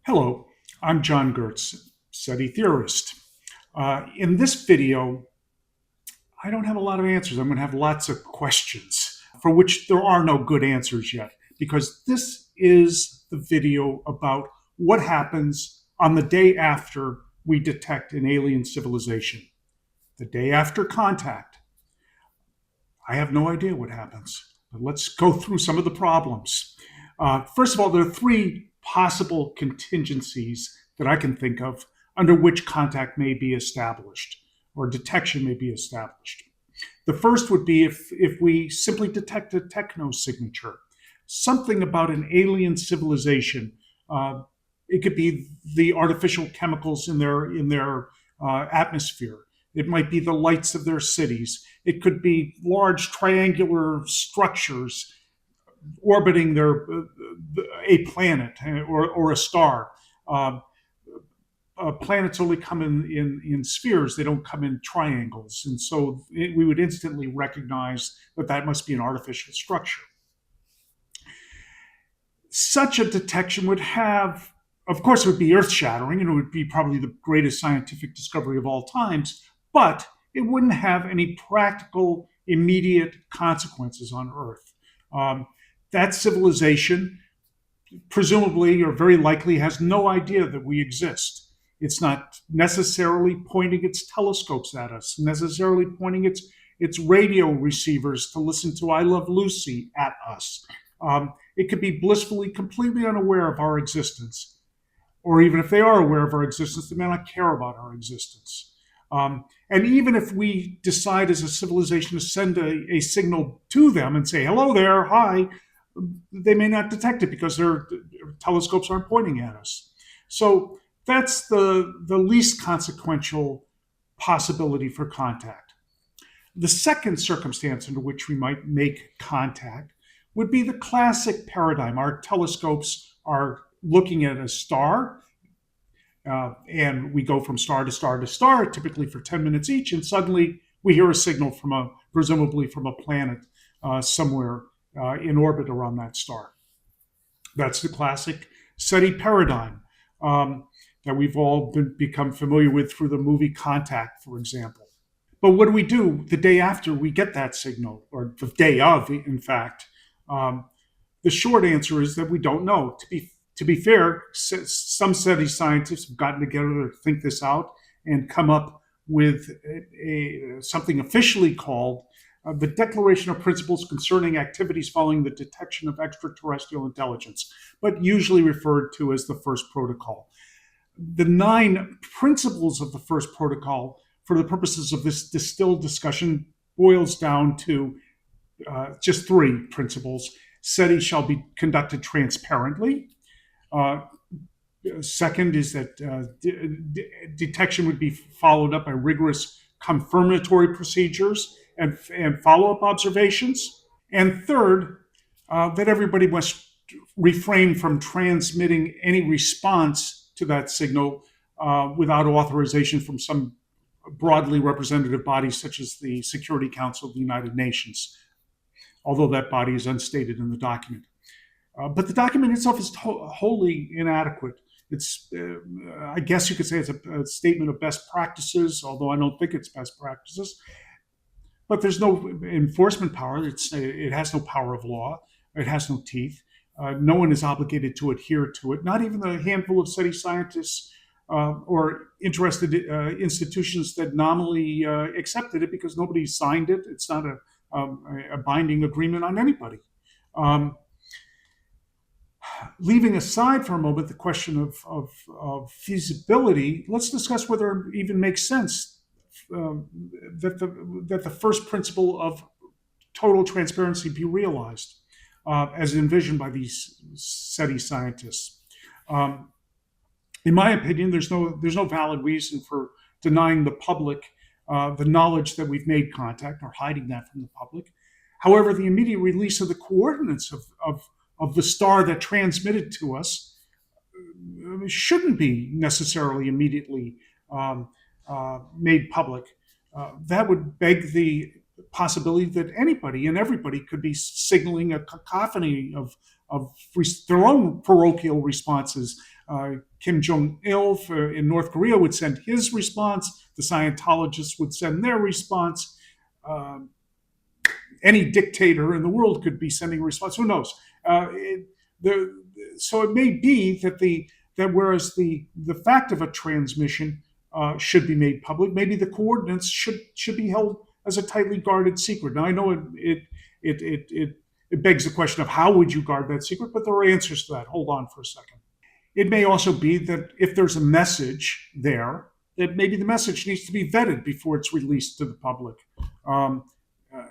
Hello, I'm John Gertz, SETI theorist. In this video, I don't have a lot of answers. I'm going to have lots of questions for which there are no good answers yet, because this is the video about what happens on the day after we detect an alien civilization. The day after contact, I have no idea what happens. But let's go through some of the problems. First of all, there are three possible contingencies that I can think of under which contact may be established or detection may be established. The first would be if we simply detect a techno signature, something about an alien civilization. It could be the artificial chemicals in their atmosphere. It might be the lights of their cities. It could be large triangular structures orbiting a planet or a star. Planets only come in spheres, they don't come in triangles. And so we would instantly recognize that must be an artificial structure. Such a detection would have, of course, it would be earth shattering and it would be probably the greatest scientific discovery of all times, but it wouldn't have any practical, immediate consequences on Earth. That civilization presumably or very likely has no idea that we exist. It's not necessarily pointing its telescopes at us, necessarily pointing its radio receivers to listen to I Love Lucy at us. It could be blissfully, completely unaware of our existence. Or even if they are aware of our existence, they may not care about our existence. And even if we decide as a civilization to send a signal to them and say, hello there, hi, they may not detect it because their telescopes aren't pointing at us. So that's the least consequential possibility for contact. The second circumstance under which we might make contact would be the classic paradigm. Our telescopes are looking at a star, and we go from star to star to star, typically for 10 minutes each, and suddenly we hear a signal presumably from a planet somewhere in orbit around that star. That's the classic SETI paradigm that we've all become familiar with through the movie Contact, for example. But what do we do the day after we get that signal, or the day of, in fact? The short answer is that we don't know. To be fair, some SETI scientists have gotten together to think this out and come up with something officially called the Declaration of Principles Concerning Activities Following the Detection of Extraterrestrial Intelligence, but usually referred to as the First Protocol. The 9 principles of the First Protocol, for the purposes of this distilled discussion, boils down to just 3 principles. SETI shall be conducted transparently. Second is that detection would be followed up by rigorous confirmatory procedures and follow-up observations. And third, that everybody must refrain from transmitting any response to that signal without authorization from some broadly representative body such as the Security Council of the United Nations, although that body is unstated in the document. But the document itself is wholly inadequate. It's, I guess you could say it's a statement of best practices, although I don't think it's best practices. But there's no enforcement power. It has no power of law. It has no teeth. No one is obligated to adhere to it, not even the handful of SETI scientists or interested institutions that nominally accepted it, because nobody signed it. It's not a binding agreement on anybody. Leaving aside for a moment the question of feasibility, let's discuss whether it even makes sense that the first principle of total transparency be realized as envisioned by these SETI scientists. In my opinion, there's no valid reason for denying the public the knowledge that we've made contact or hiding that from the public. However, the immediate release of the coordinates of the star that transmitted to us shouldn't be necessarily immediately made public. That would beg the possibility that anybody and everybody could be signaling a cacophony of their own parochial responses Kim Jong Il in North Korea would send his response. The Scientologists would send their response. Um, any dictator in the world could be sending a response. Who knows? The, so it may be that whereas the fact of a transmission should be made public, maybe the coordinates should be held as a tightly guarded secret. Now I know it begs the question of how would you guard that secret, but there are answers to that. Hold on for a second. It may also be that if there's a message there, that maybe the message needs to be vetted before it's released to the public. Um, uh,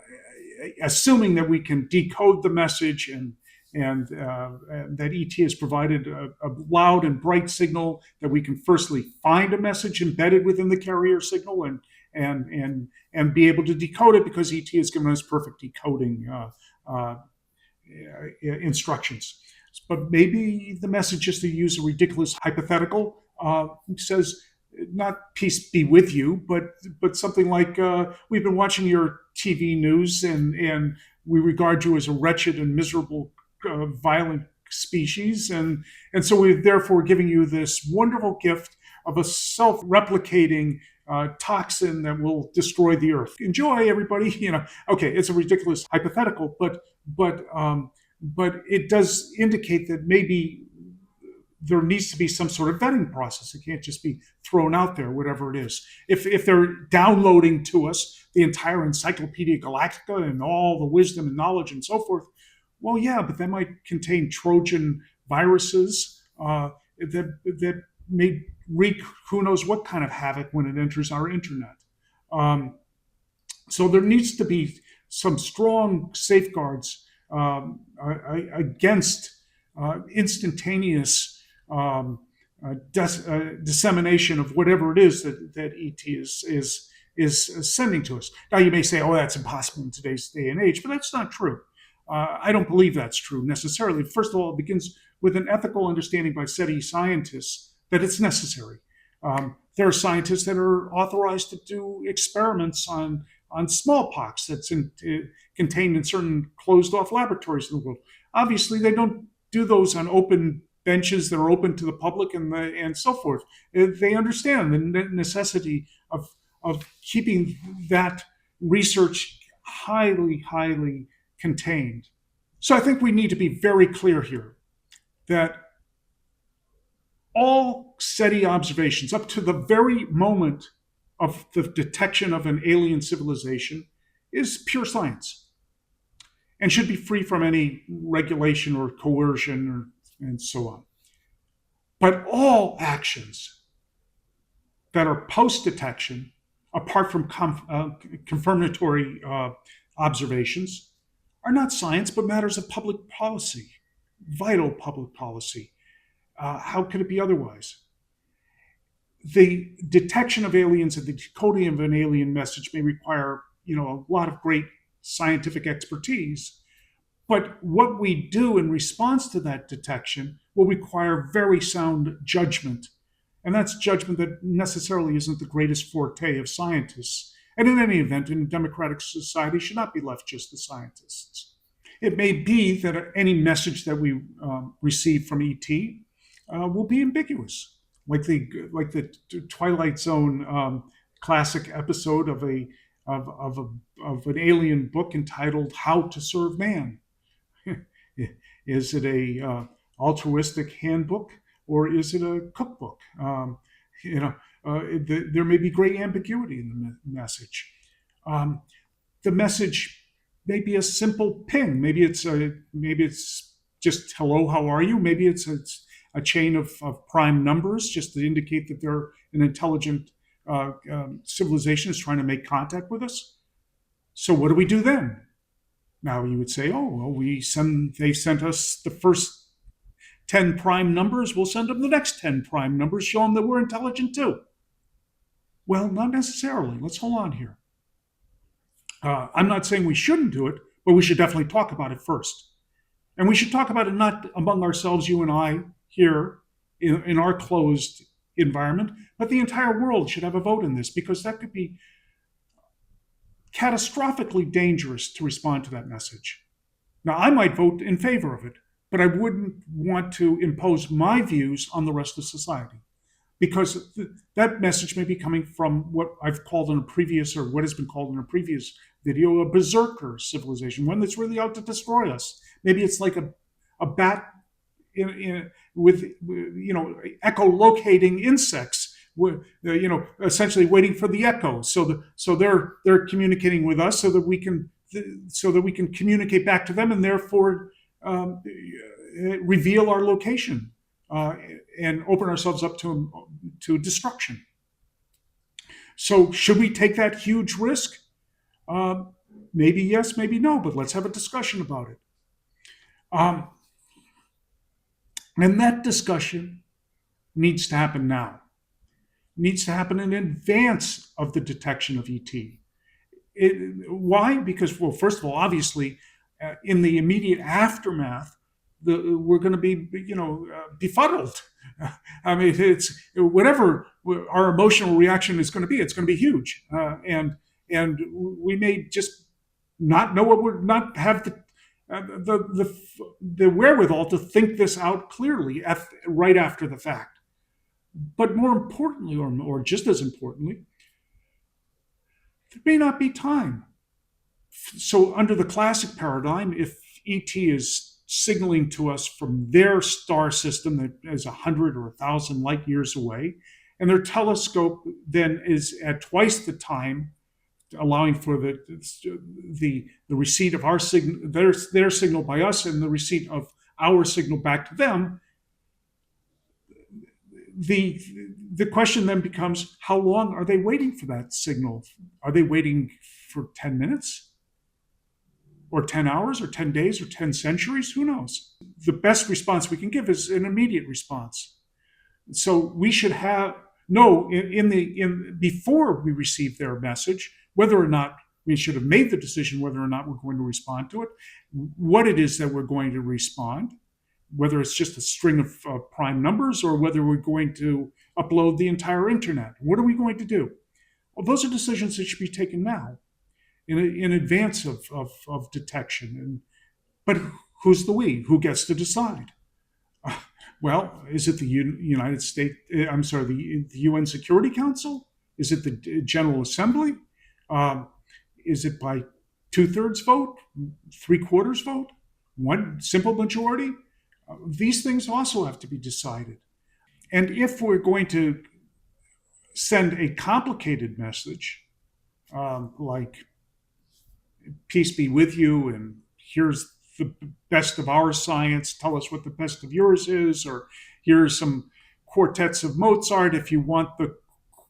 Assuming that we can decode the message and that ET has provided a loud and bright signal that we can firstly find a message embedded within the carrier signal and be able to decode it because ET has given us perfect decoding instructions. But maybe the message is to use a ridiculous hypothetical says not peace be with you, but something like we've been watching your TV news and we regard you as a wretched and miserable, violent species, and so we're therefore giving you this wonderful gift of a self-replicating toxin that will destroy the earth. Enjoy, everybody. Okay, it's a ridiculous hypothetical, but it does indicate that maybe there needs to be some sort of vetting process. It can't just be thrown out there, whatever it is. If they're downloading to us the entire Encyclopedia Galactica and all the wisdom and knowledge and so forth, well, yeah, but that might contain Trojan viruses that may wreak who knows what kind of havoc when it enters our internet. So there needs to be some strong safeguards against instantaneous dissemination of whatever it is that ET is sending to us. Now you may say, "Oh, that's impossible in today's day and age," but that's not true. I don't believe that's true necessarily. First of all, it begins with an ethical understanding by SETI scientists that it's necessary. There are scientists that are authorized to do experiments on smallpox that's contained in certain closed-off laboratories in the world. Obviously, they don't do those on open benches that are open to the public and so forth. They understand the necessity of keeping that research highly contained. So I think we need to be very clear here that all SETI observations up to the very moment of the detection of an alien civilization is pure science and should be free from any regulation or coercion and so on. But all actions that are post-detection, apart from confirmatory observations, are not science, but matters of public policy, vital public policy. How could it be otherwise? The detection of aliens and the decoding of an alien message may require, a lot of great scientific expertise. But what we do in response to that detection will require very sound judgment. And that's judgment that necessarily isn't the greatest forte of scientists. And in any event, in a democratic society, should not be left just to scientists. It may be that any message that we receive from ET will be ambiguous, like the Twilight Zone classic episode of an alien book entitled "How to Serve Man." Is it a altruistic handbook or is it a cookbook? There may be great ambiguity in the message. The message may be a simple ping. Maybe it's just "Hello, how are you?" Maybe it's a chain of prime numbers just to indicate that they're an intelligent civilization is trying to make contact with us. So what do we do then? Now you would say, "Oh, well, they sent us the first 10 prime numbers. We'll send them the next 10 prime numbers, show them that we're intelligent too." Well, not necessarily. Let's hold on here. I'm not saying we shouldn't do it, but we should definitely talk about it first. And we should talk about it not among ourselves, you and I, here in our closed environment, but the entire world should have a vote in this, because that could be catastrophically dangerous to respond to that message. Now, I might vote in favor of it, but I wouldn't want to impose my views on the rest of society because that message may be coming from what I've called in a previous, or what has been called in a previous video, a berserker civilization, one that's really out to destroy us. Maybe it's like a bat with echolocating insects, essentially waiting for the echo. So they're communicating with us so that we can communicate back to them, and therefore reveal our location uh, and open ourselves up to destruction. So should we take that huge risk? Uh, Maybe yes, maybe no, but let's have a discussion about it. Um, and that discussion needs to happen now. Needs to happen in advance of the detection of ET. Why? Because, well, first of all, obviously, in the immediate aftermath, we're going to be, befuddled. I mean, it's whatever our emotional reaction is going to be. It's going to be huge, and we may just not know what we're not have the wherewithal to think this out clearly right after the fact. But more importantly, or just as importantly, there may not be time. So, under the classic paradigm, if ET is signaling to us from their star system that is 100 or 1,000 light years away, and their telescope then is at twice the time, allowing for the receipt of our signal, their signal by us, and the receipt of our signal back to them, the the question then becomes, how long are they waiting for that signal? Are they waiting for 10 minutes or 10 hours or 10 days or 10 centuries? Who knows? The best response we can give is an immediate response. So we should have know in before we receive their message whether or not we should have made the decision whether or not we're going to respond to it, what it is that we're going to respond, whether it's just a string of prime numbers or whether we're going to upload the entire internet. What are we going to do? Well, those are decisions that should be taken now in advance of detection. But who's the we? Who gets to decide? Well, is it the United States? I'm sorry, the UN Security Council? Is it the General Assembly? Is it by 2/3 vote, 3/4 vote, one simple majority? These things also have to be decided. And if we're going to send a complicated message, like peace be with you, and here's the best of our science, tell us what the best of yours is, or here's some quartets of Mozart. If you want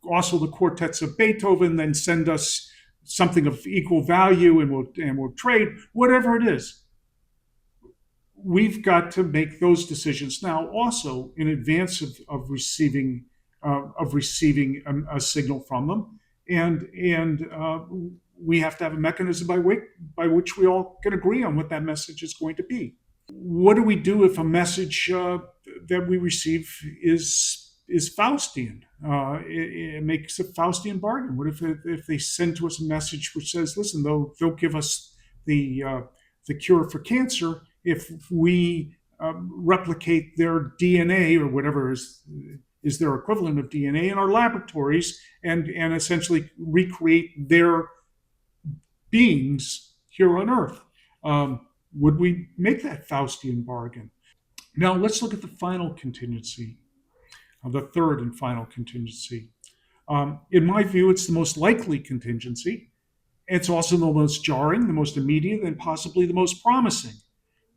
also the quartets of Beethoven, then send us something of equal value, and we'll trade, whatever it is. We've got to make those decisions now, also in advance of receiving a signal from them, and we have to have a mechanism by which we all can agree on what that message is going to be. What do we do if a message that we receive is Faustian? It makes a Faustian bargain. What if they send to us a message which says, "Listen, they'll give us the cure for cancer if we replicate their DNA or whatever is their equivalent of DNA in our laboratories, and essentially recreate their beings here on Earth." Would we make that Faustian bargain? Now let's look at the final contingency, the third and final contingency. In my view, it's the most likely contingency. It's also the most jarring, the most immediate, and possibly the most promising,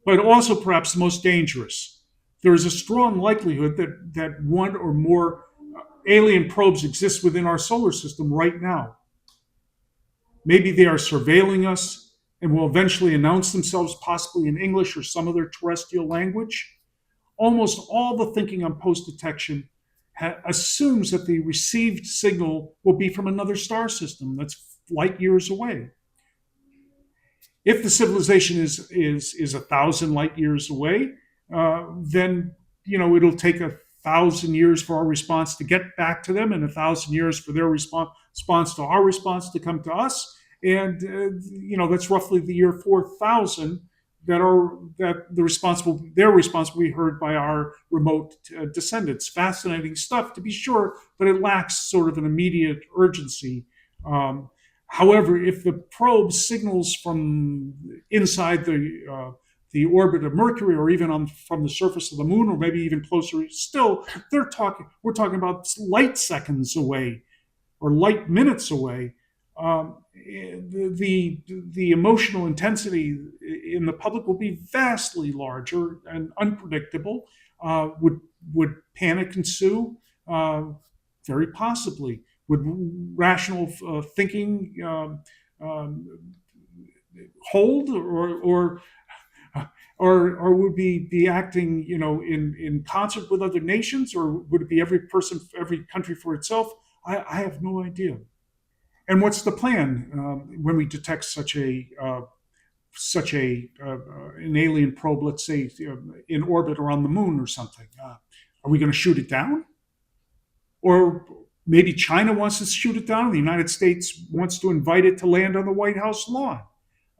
but also perhaps the most dangerous. There is a strong likelihood that one or more alien probes exist within our solar system right now. Maybe they are surveilling us and will eventually announce themselves, possibly in English or some other terrestrial language. Almost all the thinking on post-detection assumes that the received signal will be from another star system that's light years away. If the civilization is 1,000 light years away, then it'll take 1,000 years for our response to get back to them, and 1,000 years for their response to our response to come to us. And that's roughly the year 4,000 that they're responsible to be heard by our remote descendants. Fascinating stuff, to be sure, but it lacks sort of an immediate urgency. Um, However, if the probe signals from inside the orbit of Mercury, or even from the surface of the moon, or maybe even closer still, we're talking about light seconds away or light minutes away. The emotional intensity in the public will be vastly larger and unpredictable. Would panic ensue? Very possibly. Would rational thinking hold, or would we be acting, in concert with other nations, or would it be every country for itself? I have no idea. And what's the plan when we detect such an alien probe, let's say in orbit around the moon or something? Are we going to shoot it down, or maybe China wants to shoot it down, and the United States wants to invite it to land on the White House lawn?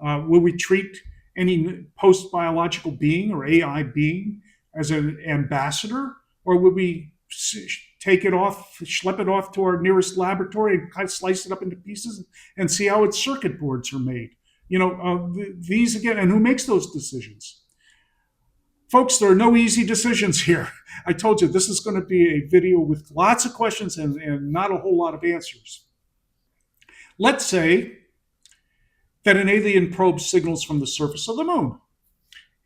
Will we treat any post biological being or AI being as an ambassador, or would we take it off, schlep it off to our nearest laboratory and kind of slice it up into pieces and see how its circuit boards are made? These again, and who makes those decisions? Folks, there are no easy decisions here. I told you this is going to be a video with lots of questions and not a whole lot of answers. Let's say that an alien probe signals from the surface of the moon.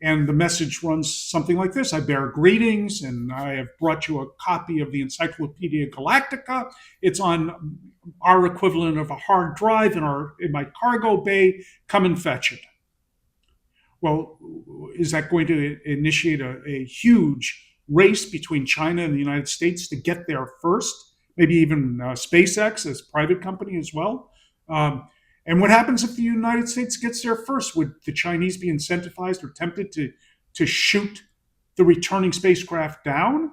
And the message runs something like this: I bear greetings, and I have brought you a copy of the Encyclopedia Galactica. It's on our equivalent of a hard drive in my cargo bay. Come and fetch it. Well, is that going to initiate a huge race between China and the United States to get there first? Maybe even SpaceX as a private company as well. And what happens if the United States gets there first? Would the Chinese be incentivized or tempted to shoot the returning spacecraft down,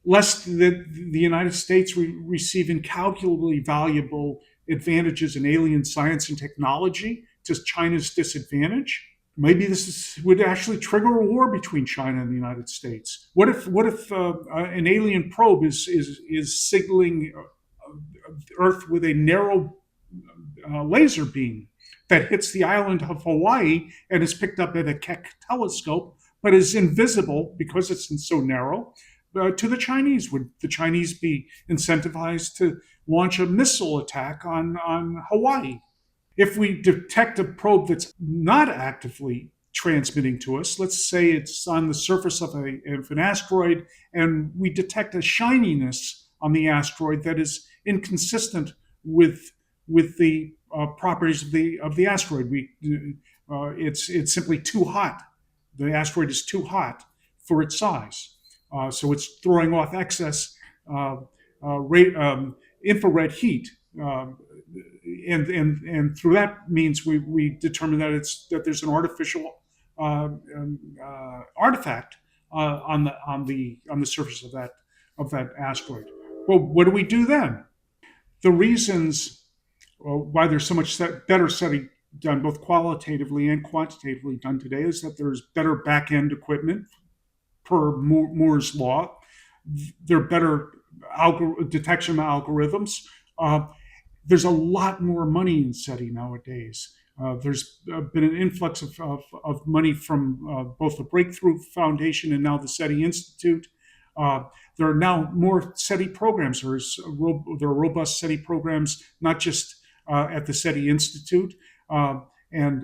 lest the United States receive incalculably valuable advantages in alien science and technology to China's disadvantage? Maybe would actually trigger a war between China and the United States. What if an alien probe is signaling Earth with a narrow laser beam that hits the island of Hawaii and is picked up at a Keck telescope, but is invisible because it's so narrow to the Chinese? Would the Chinese be incentivized to launch a missile attack on Hawaii? If we detect a probe that's not actively transmitting to us, let's say it's on the surface of an asteroid, and we detect a shininess on the asteroid that is inconsistent with the properties of the asteroid. It's simply too hot. The asteroid is too hot for its size, so it's throwing off excess infrared heat. And through that means we determine that there's an artificial artifact on the surface of that asteroid. Well, what do we do then? The reasons why there's so much better study done, both qualitatively and quantitatively done today, is that there's better back-end equipment per Moore's law. There are better detection algorithms. There's a lot more money in SETI nowadays. There's been an influx of money from both the Breakthrough Foundation and now the SETI Institute. There are now more SETI programs. There are robust SETI programs, not just at the SETI Institute and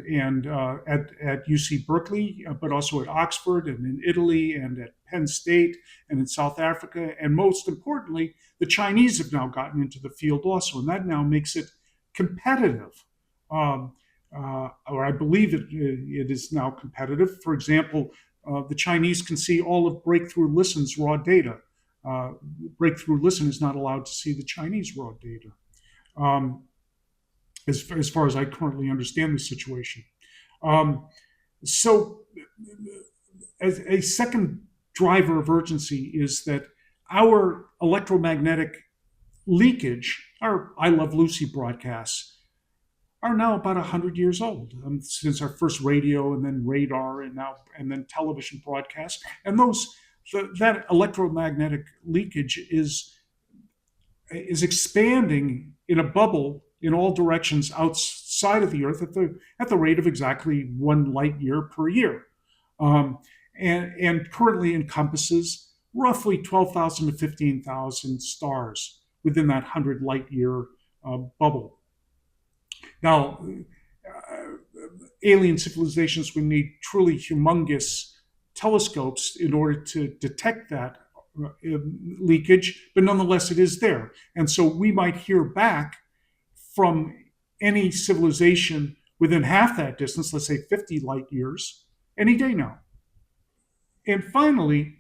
at UC Berkeley, but also at Oxford and in Italy and at Penn State and in South Africa. And most importantly, the Chinese have now gotten into the field also, and that now makes it competitive. Or I believe it is now competitive. For example, the Chinese can see all of Breakthrough Listen's raw data. Breakthrough Listen is not allowed to see the Chinese raw data, as far as I currently understand the situation. So, as a second driver of urgency is that our electromagnetic leakage, our I Love Lucy broadcasts, are now about 100 years old, since our first radio and then radar and then television broadcast. And that electromagnetic leakage is expanding in a bubble in all directions outside of the Earth at the rate of exactly 1 light year per year, um, and currently encompasses roughly 12,000 to 15,000 stars within that 100 light year bubble. Now, alien civilizations would need truly humongous telescopes in order to detect that leakage, but nonetheless, it is there. And so we might hear back from any civilization within half that distance, let's say 50 light years, any day now. And finally,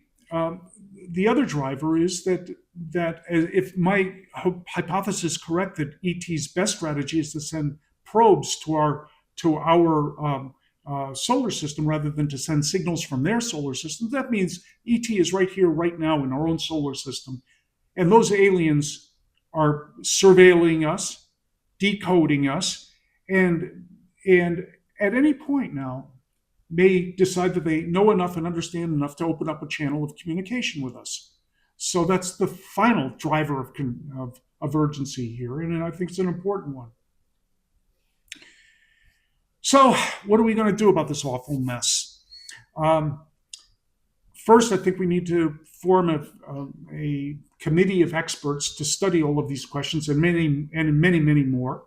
the other driver is that if my hypothesis is correct, that ET's best strategy is to send probes to our solar system rather than to send signals from their solar system. That means ET is right here, right now, in our own solar system, and those aliens are surveilling us, decoding us, and at any point now may decide that they know enough and understand enough to open up a channel of communication with us. So that's the final driver of urgency here, and I think it's an important one. So, what are we going to do about this awful mess? Um, First, I think we need to form a committee of experts to study all of these questions and many more,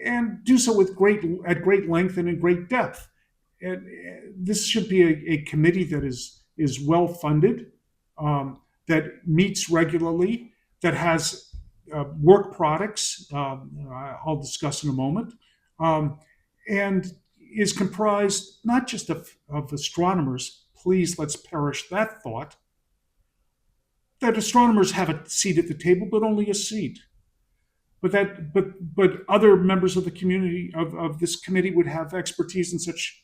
and do so at great length and in great depth. And this should be a committee that is well funded, that meets regularly, that has work products. I'll discuss in a moment, um, and is comprised not just of astronomers. Please, let's perish that thought that astronomers have a seat at the table, but only a seat. But other members of the community of this committee would have expertise in such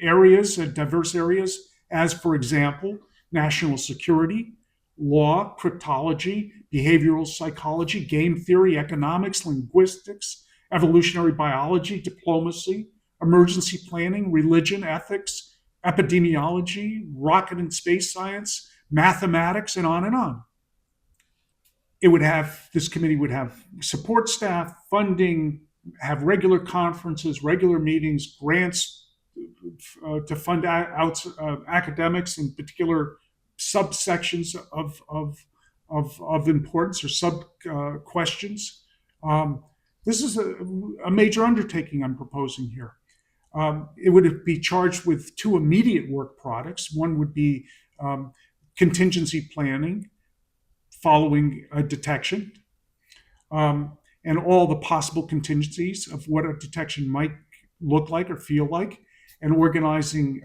areas, diverse areas, as, for example, national security, law, cryptology, behavioral psychology, game theory, economics, linguistics, evolutionary biology, diplomacy, emergency planning, religion, ethics, epidemiology, rocket and space science, mathematics, and on and on. This committee would have support staff, funding, have regular conferences, regular meetings, grants to fund academics in particular subsections of importance or sub questions. This is a major undertaking I'm proposing here. It would be charged with two immediate work products. One would be contingency planning following a detection, and all the possible contingencies of what a detection might look like or feel like, and organizing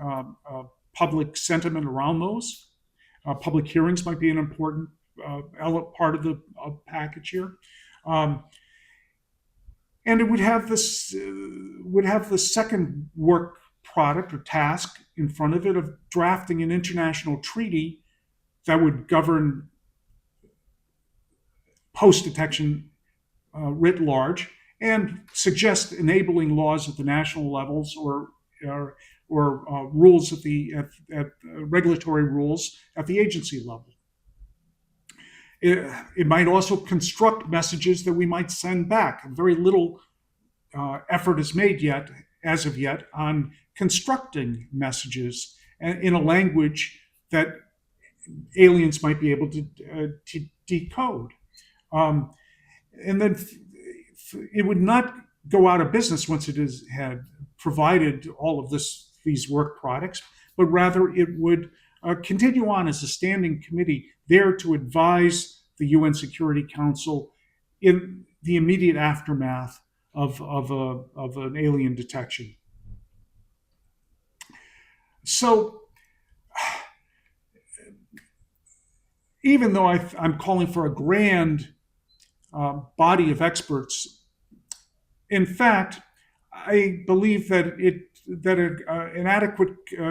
public sentiment around those. Public hearings might be an important part of the package here. And it would have the second work product or task in front of it of drafting an international treaty that would govern post-detection writ large, and suggest enabling laws at the national levels or rules at regulatory rules at the agency level. It might also construct messages that we might send back. Very little effort is made as of yet, on constructing messages in a language that aliens might be able to decode. And then it would not go out of business once it had provided all of these work products, but rather it would continue on as a standing committee there to advise the UN Security Council in the immediate aftermath of an alien detection. So, even though I'm calling for a grand body of experts, in fact, I believe that an adequate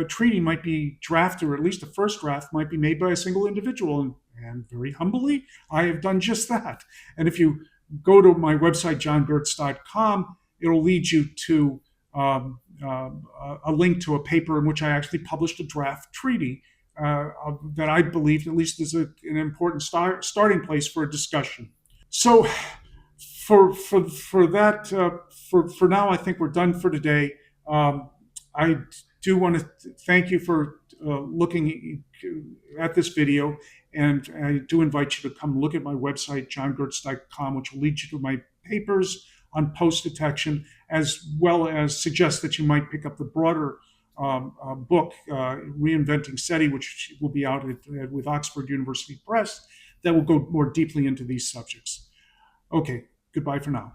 treaty might be drafted, or at least a first draft might be made by a single individual. And very humbly, I have done just that. And if you go to my website, johngertz.com, it'll lead you to a link to a paper in which I actually published a draft treaty that I believe at least is an important starting place for a discussion. So for that for now, I think we're done for today. I do want to thank you for looking at this video, and I do invite you to come look at my website, johngertz.com, which will lead you to my papers on post detection, as well as suggest that you might pick up the broader book, Reinventing SETI, which will be out with Oxford University Press, that will go more deeply into these subjects. Okay, goodbye for now.